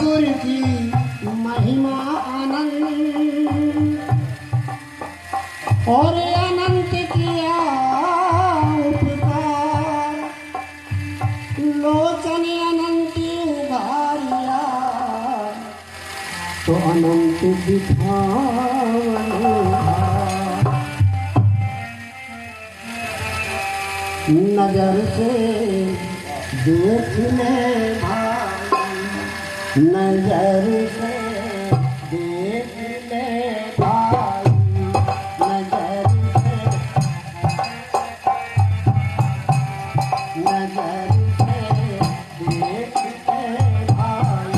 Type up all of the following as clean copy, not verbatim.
सतगुरु की महिमा अनंत और अनंत किया उपकार, लोचन अनंत उभारिया तो अनंत दिखाया। नजर से देख ले भाई, नजर से देख ले भाई, नजर से देख ले भाई,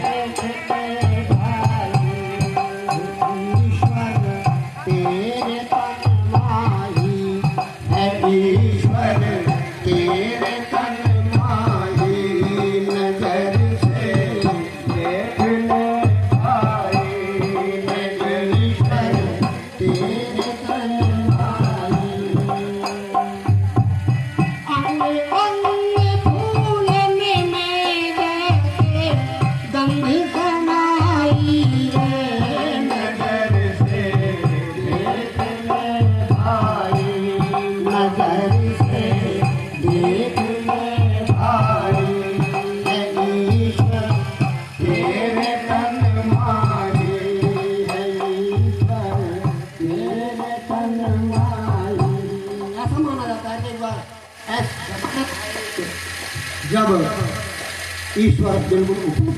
देख ले भाई। ईश्वर तेरे तन माही है, ईश्वर तेरे तन माही, नजर से देख ले भाई, नजर ईश्वर तेरे तन माही। अंग अंग फूलन में जैसे गंध समाई रे, नजर से देख ले भाई, नजर से देख ले भाई, है ईश्वर तेरे तन माही, है ईश्वर तेरे तन माही। ऐसा माना जाता है कि एक बार जब ईश्वर बिल्कुल ऊपर,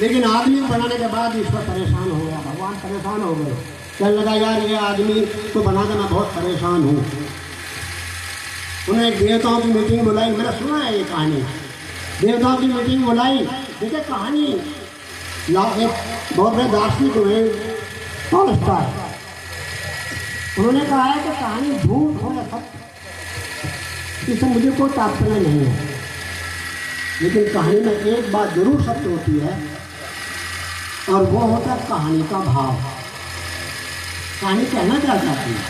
लेकिन आदमी बनाने के बाद ईश्वर परेशान हो गया, भगवान परेशान हो गए। चल लगा यार ये आदमी को बना के मैं बहुत परेशान हूँ। उन्हें एक देवताओं की मीटिंग बुलाई, मैंने सुना है ये कहानी। देवताओं की मीटिंग बुलाई, देखिए कहानी एक बहुत बड़े दार्शनिक हुए टॉलस्टॉय, उन्होंने कहा है कि कहानी झूठ हो या सत्य इससे मुझे कोई तात्पर्य नहीं है, लेकिन कहानी में एक बात जरूर सत्य होती है और वो होता है कहानी का भाव। कहानी कहना क्या चाहती है।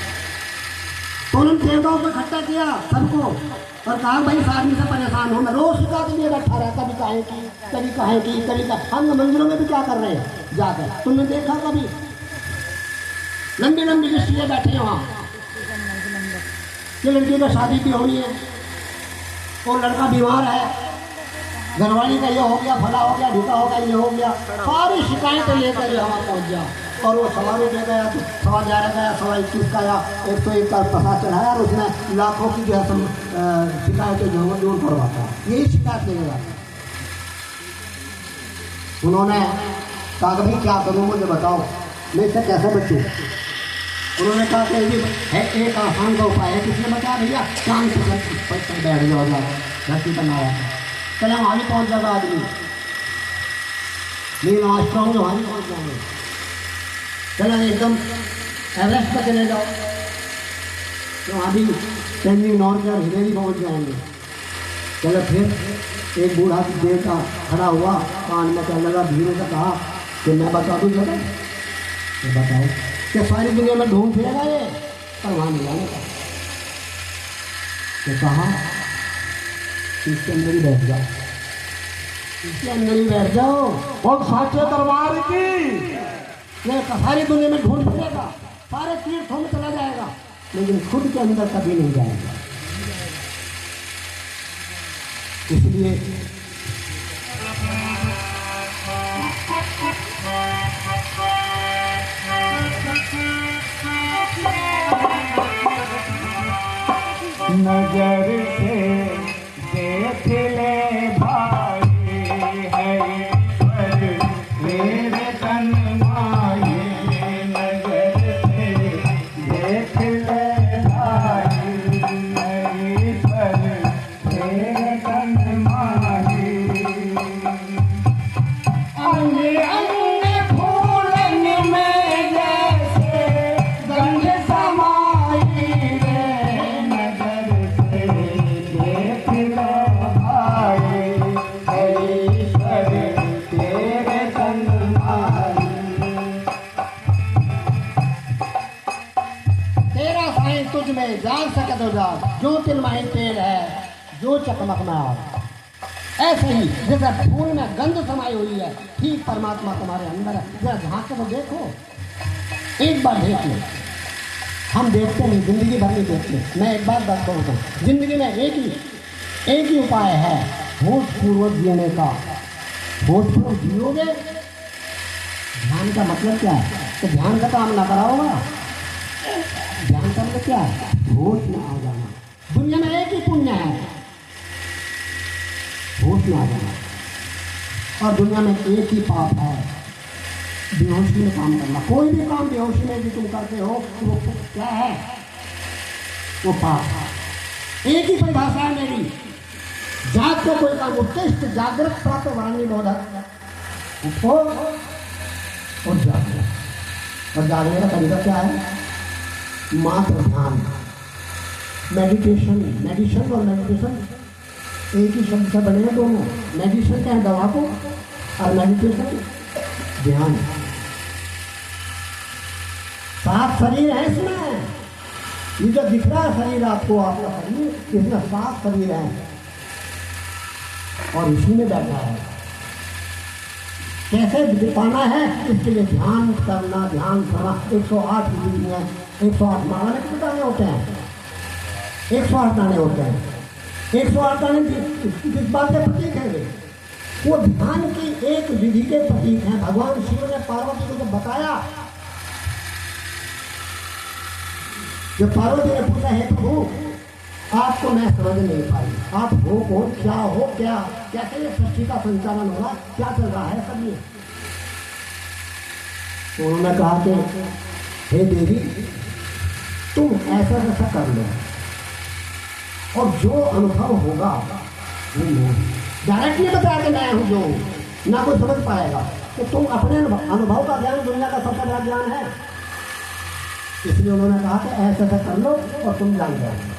तो उन्होंने देवताओं को इकट्ठा किया सबको और कहा भाई इस आदमी से परेशान हो, मैं रोज शिकायत लिए बैठा रहा, कभी कहें की कभी कहें की कभी हम मंदिरों में भी क्या कर रहे हैं जाकर, तुमने देखा कभी लंबी लंबी लिस्ट लिए बैठे हैं वहाँ कि लड़की का शादी भी होनी है, वो लड़का बीमार है, घरवाली का ये हो गया, फला हो गया, ढीका हो गया, ये हो गया, सारी शिकायतें लेकर यहाँ पहुँच गया। और वो सवा रुपये गया तो 11.5 गया, 21 का या 101 का पता चढ़ाया और उसने लाखों की जो है शिकायतें जो है दूर करवाता है, यही शिकायत लेके जाता। उन्होंने कहा भाई क्या करूँ मुझे बताओ, मैं इससे कैसे बचूँ। उन्होंने कहा कि ये है एक आसान का उपाय है, किसने बताया भैया चांद से बैठ जाओ, धरती पर ना रहा। चले वहाँ भी पहुँच जाएगा आदमी, नील आश्रम में वहाँ भी पहुँच जाएंगे। चले एकदम एवरेस्ट पर चले जाओ तो वहाँ भी टेनिंग नॉर्थ या हीरे भी पहुँच जाएंगे। चलो फिर एक बूढ़ा देव का खड़ा हुआ, कान में कहने लगा, धीरे से कहा कि मैं बता दूँ जरा, तो बताओ कि सारी दुनिया में ढूंढ फिरेगा ये, पर वहाँ नहीं जाने का। तो कहा इसके अंदर ही बैठ जाओ, इसके अंदर ही बैठ जाओ और साचे दरबार की ये सारी दुनिया में ढूंढ फिरेगा, सारे तीर्थों में चला जाएगा, लेकिन खुद के अंदर कभी नहीं जाएगा। इसलिए नजर से देख ले भाई, है ईश्वर तेरे तन माही, नजर से देख ले भाई, है ईश्वर तेरे तन माही। अंग अंग फूलन में जैसे गंध समाई रे, नजर से देख लो भाई, है ईश्वर तेरे तन माही। तेरा साईं तुझ में जाग सके तो जाग, जो तिलमाही तेल है जो चकमक में आग। ऐसे ही जैसे फूल में गंध समाई हुई है, ठीक परमात्मा तुम्हारे अंदर है। जरा झांक के तो देखो, एक बार देख लो। हम देखते नहीं, जिंदगी भर नहीं देखते। मैं एक बात बताता हूँ, जिंदगी में एक ही उपाय है होशपूर्वक जीने का। होशपूर्वक जियोगे, ध्यान का मतलब क्या है? तो ध्यान का काम ना कराओगा। ध्यान का मतलब क्या है? होश में आ जाना। दुनिया में एक ही पुण्य है, होश में आ जाना। और दुनिया में एक ही पाप है, बेहोशी में काम करना। कोई भी काम बेहोशी में भी तुम करते हो तो वो क्या है? वो पाप। एक ही परिभाषा है मेरी, जाग को कोई काम उत्कृष्ट जागृत प्राप्त वाणी बोधक, उठो और जागो। और जागने का तरीका क्या है? मात्र ध्यान, मेडिटेशन। मेडिटेशन और मेडिटेशन एक ही शब्द से बने हैं दोनों। मेडिटेशन क्या है? दवा को, और मेडिटेशन ध्यान। सात शरीर है इसमें। ये जो दिख रहा है शरीर आपको, आपका शरीर, इसमें सात शरीर है और इसी में बैठा है। कैसे पाना है? इसके लिए ध्यान करना, ध्यान करना। 108 विधि है। 108 मांगने कितने दाने होते हैं? 108 दाने होते हैं। 108 दाने किस बात के प्रतीक हैं? वो ध्यान की एक विधि के प्रतीक हैं। भगवान शिव ने पार्वती को जब बताया, जब पार्वती ने पूछा, हे प्रभु आपको मैं समझ नहीं पाई, आप हो कौन, क्या हो, क्या कैसे ये सृष्टि का संचालन हो रहा, क्या चल रहा है सब ये? तो उन्होंने कहा कि हे देवी, तुम ऐसा ऐसा कर लो और जो अनुभव होगा वो लो। डायरेक्ट नहीं बताया कि मैं हूँ जो, ना कोई समझ पाएगा। तो तुम अपने अनुभव का ज्ञान दुनिया का सबसे बड़ा ज्ञान है। इसलिए उन्होंने कहा कि ऐसा ऐसा कर लो और तुम जान जाओगे।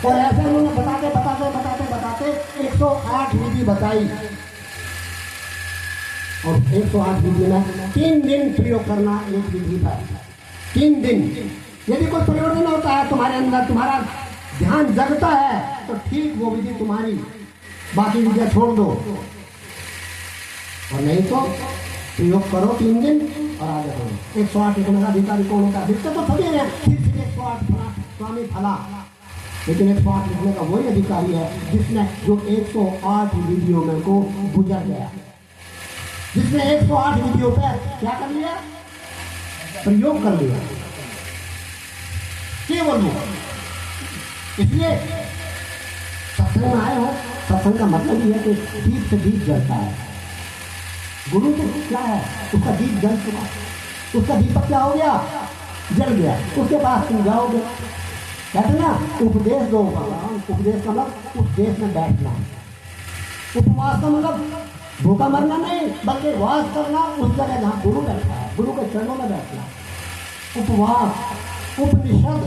और ऐसे उन्होंने बताते बताते बताते बताते 108 विधि बताई। और 108 विधि में 3 दिन प्रयोग करना एक विधि पर। 3 दिन यदि कोई परिवर्तन होता है तुम्हारे अंदर, तुम्हारा ध्यान जगता है, तो ठीक वो विधि तुम्हारी, बाकी विधियां छोड़ दो। और नहीं तो प्रयोग करो 3 दिन और आगे बढ़ो। 108 लिखने का अधिकारी कौन होता है? दिखते तो सभी हैं, फिर 108 स्वामी फला, लेकिन 108 लिखने का वही अधिकारी है जिसने जो 108 विधियों में को गुजर गया, जिसने 108 विधियों पर क्या कर लिया? प्रयोग कर लिया, केवल वो। इसलिए सत्संग में आए हो, सत्संग का मतलब यह है कि दीप से दीप जलता है। गुरु तो क्या है? उसका दीप जल चुका, उसका दीपक क्या हो गया? जल गया। उसके पास तुम जाओगे, कहते ना उपदेश दो भगवान। उपदेश का मतलब उस देश में बैठना। उपवास का मतलब भूखा मरना नहीं, बल्कि वास करना उस जगह जहाँ गुरु बैठा है, गुरु के चरणों में बैठना। उपवास, उपनिषद,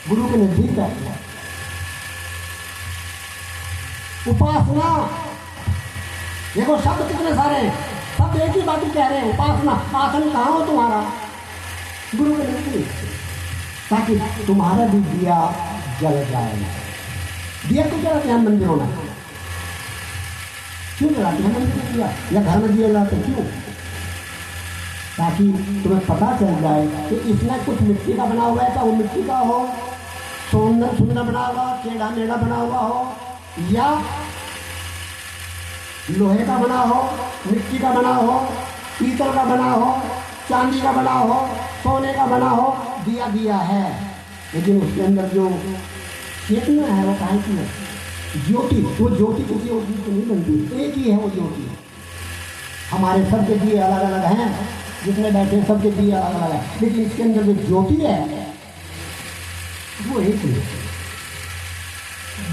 गुरु के नजदीक बैठना। उपासना, देखो शब्द कितने सारे हैं, सब एक ही बात ही कह रहे हैं। उपासना, आसन कहाँ हो तुम्हारा? गुरु के नजदीक, ताकि तुम्हारा भी दिया जल जाए। दिया तो जलाते हैं मंदिरों में, क्यों जलाते हैं मंदिर में दिया, या घर में दिया जलाते क्यों? ताकि तुम्हें पता चल जाए कि इसमें कुछ मिट्टी का बना हुआ है, तो वो मिट्टी का हो, सोना सुनना बना हुआ, टेढ़ा मेढ़ा बना हुआ हो, या लोहे का बना हो, मिट्टी का बना हो, पीतल का बना हो, चांदी का बना हो, सोने का बना हो, दिया दिया है। लेकिन उसके अंदर जो चेतना है वो काहे की है? ज्योति। वो ज्योति किसी और चीज की नहीं बनती, एक ही है वो ज्योति। हमारे सबके दिए अलग अलग हैं, जितने बैठे सबके दिए अलग अलग है, लेकिन इसके अंदर जो ज्योति है वो एक ही है।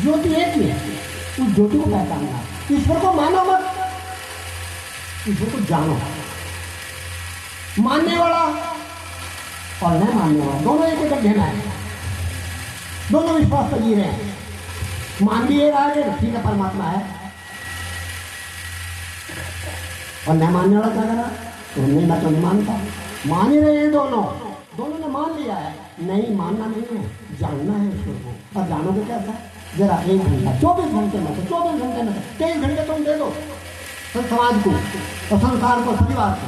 ज्योति एक ही है, उस ज्योति को पहचानना। ईश्वर को मानो मत, ईश्वर को जानो। मानने वाला और न मानने वाला दोनों एक एक गड्ढे में है, दोनों विश्वास पर जी रहे हैं। मान भी ये रहा है कि ठीक है परमात्मा है, और न मानने वाला क्या करा? तो नहीं, मैं तो नहीं मानता। मान ही रहे हैं दोनों, दोनों ने मान लिया है। नहीं, मानना नहीं है, जानना है ईश्वर को। और जानोगे कैसा? जरा 1 घंटा 24 घंटे में से 24 घंटे में से 23 घंटे तुम दे दो समाज को और संसार को, परिवार को,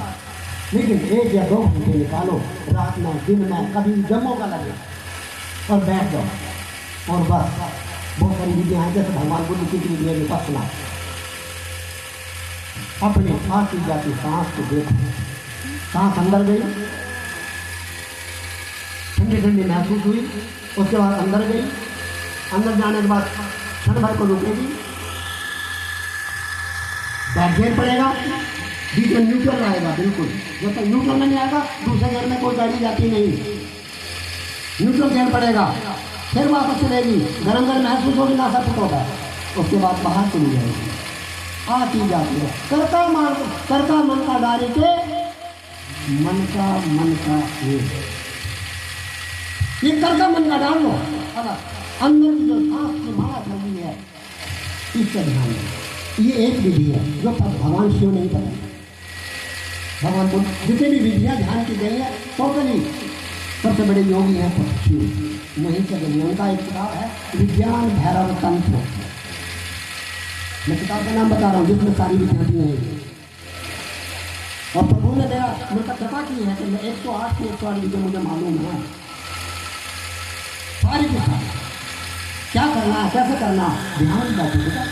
लेकिन 1 या 2 घंटे निकालो रात में, दिन में, कभी जब मौका लगे और बैठ जाओ। और बस बहुत सारी विधियाँ हैं, जैसे भगवान बुद्ध की विधि है विपश्यना। अपने आती जाती सांस को देखो, सांस अंदर गई, ठंडी ठंडी महसूस हुई, उसके बाद अंदर गई, अंदर जाने के बाद क्षण भर को रुकेगी, बैक गेयर पड़ेगा, बीच में न्यूट्रल आएगा, बिल्कुल जब तक न्यूट्रल में नहीं आएगा दूसरे गेयर में कोई गाड़ी जाती नहीं, न्यूट्रल गेयर पड़ेगा, फिर वापस चलेगी, गरम गरम महसूस होगी, नासा फिट होगा, उसके बाद बाहर चली जाएगी, आती जाती है। करता मन का डारी के मन का ये करता मन का डाल लो। अंदर की जो सांस की माला चल रही है इससे ध्यान दो। ये एक विधि है जो भगवान शिव नहीं बताए, भगवान बुद्ध जितनी भी विधियाँ ध्यान की गई है टोटली सबसे बड़े योगी हैं शिव, वहीं से गई। उनका एक किताब है विज्ञान भैरव तंत्र, मैं किताब का नाम बता रहा हूँ जिसमें सारी विधियाँ दी हैं। और प्रभु ने मेरा मुझे कृपा की है कि मैं 108 की 108 विधियाँ मुझे मालूम है, सारी की सारी क्या करना है, कैसे करना, ध्यान बैठे बेटा।